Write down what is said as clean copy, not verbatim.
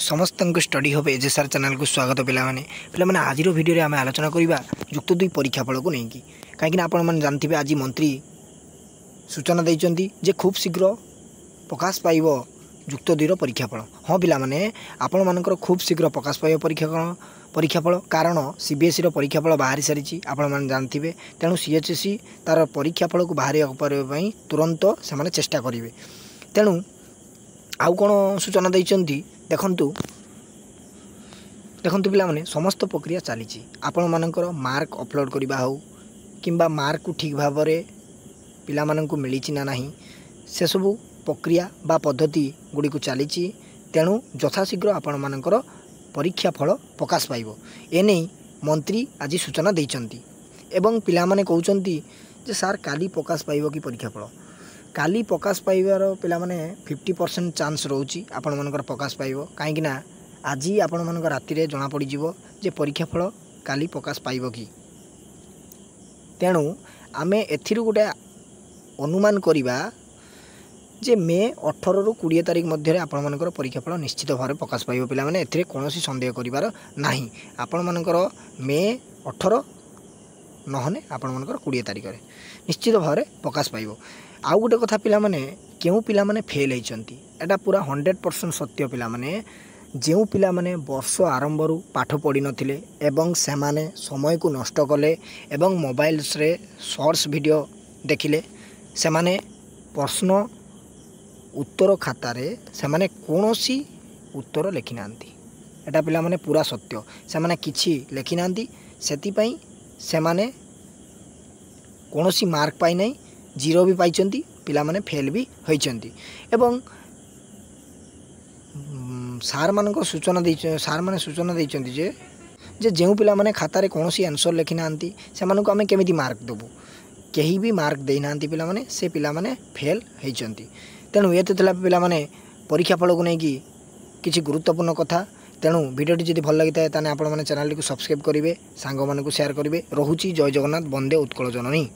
समस्त study hub एजेसार channel को स्वागत पे आज भिडियो आम आलोचना करवा युक्त 2 परीक्षाफल को लेकिन कहीं आपण जानते आज मंत्री सूचना देते जे खूब शीघ्र प्रकाश पाइब युक्त 2 परीक्षाफल। हाँ पाने आपण मानकर खूब शीघ्र प्रकाश पाइब परीक्षाफल कारण सीबीएसई परीक्षाफल बाहरी सारी आपण जानते तेणु सीएचएसई तार परीक्षाफल को बाहर तुरंत से चेष्टा करेंगे। तेणु आउ कौन सूचना देते देखंतु पे समस्त प्रक्रिया चली आपण मानकर मार्क अपलोड करवा हो किंबा मार्क को ठीक भाव में पिला माननकु मिली ना नहीं से सब प्रक्रिया बा पद्धति गुड़ी को चली तेणु यथाशीघ्र आपण मानकर परीक्षा फल प्रकाश पाइब एने मंत्री आज सूचना देइचंती एवं पिला माने कहउचंती जे सार काली प्रकाश पाइब कि परीक्षा फल काली प्रकाश पाइबार पिला माने 50% चांस रोची आपण मानकर प्रकाश पाइब कहीं आज आपण मानकर राति रे जना पड़ी जीवो जे परीक्षा फल काली प्रकाश पाइब कि। तेणु आमे एथिरु गोटे अनुमान करिबा जे मे 18 रु 20 तारिख मध्य आपण मानकर परीक्षा फल निश्चित भाव में प्रकाश पाइब पिला माने एथिरे कोनोसी संदेह करिवार नाही। आपण मानकर मे 18 नहने आपण मानकर 20 तारिख रे निश्चित भाव में प्रकाश पाइब। आउ गोटे कथा पिला माने केउ पिला माने फेल होइचंती एटा पूरा 100% सत्य पिला माने जेउ पिला माने वर्ष आरंभ रु पाठ पढ़ी नथिले एवं से माने समय को नष्ट कले एवं मोबाइल्स रे शॉर्ट्स वीडियो देखिले से माने प्रश्न उत्तर खाता रे से माने कोनोसी उत्तर लिखि नांती एटा पिला माने पूरा सत्य से माने किछि लिखि नांती सेति पई से माने कोनोसी मार्क पाई नै जीरो भी पाइचंती पिला माने फेल भी होइचंती एवं सार मानक सूचना दे सार माने सूचना देइचंती जे जेउ पिला माने खाता रे कोनोसी आंसर लिखि नांती से मानक आमे केमिति मार्क देबु केही भी मार्क देइ नांती पिला माने से पिला माने फेल होइचंती। तेणु ये तो पिला माने परीक्षा फल को नहीं कि गुरुत्वपूर्ण कथा। तेणु वीडियोटी जदि भल लगी था आपण मैंने चैनल को सब्सक्राइब करेंगे सांग मानक शेयर करेंगे। रोची जय जगन्नाथ वंदे उत्कल जननी।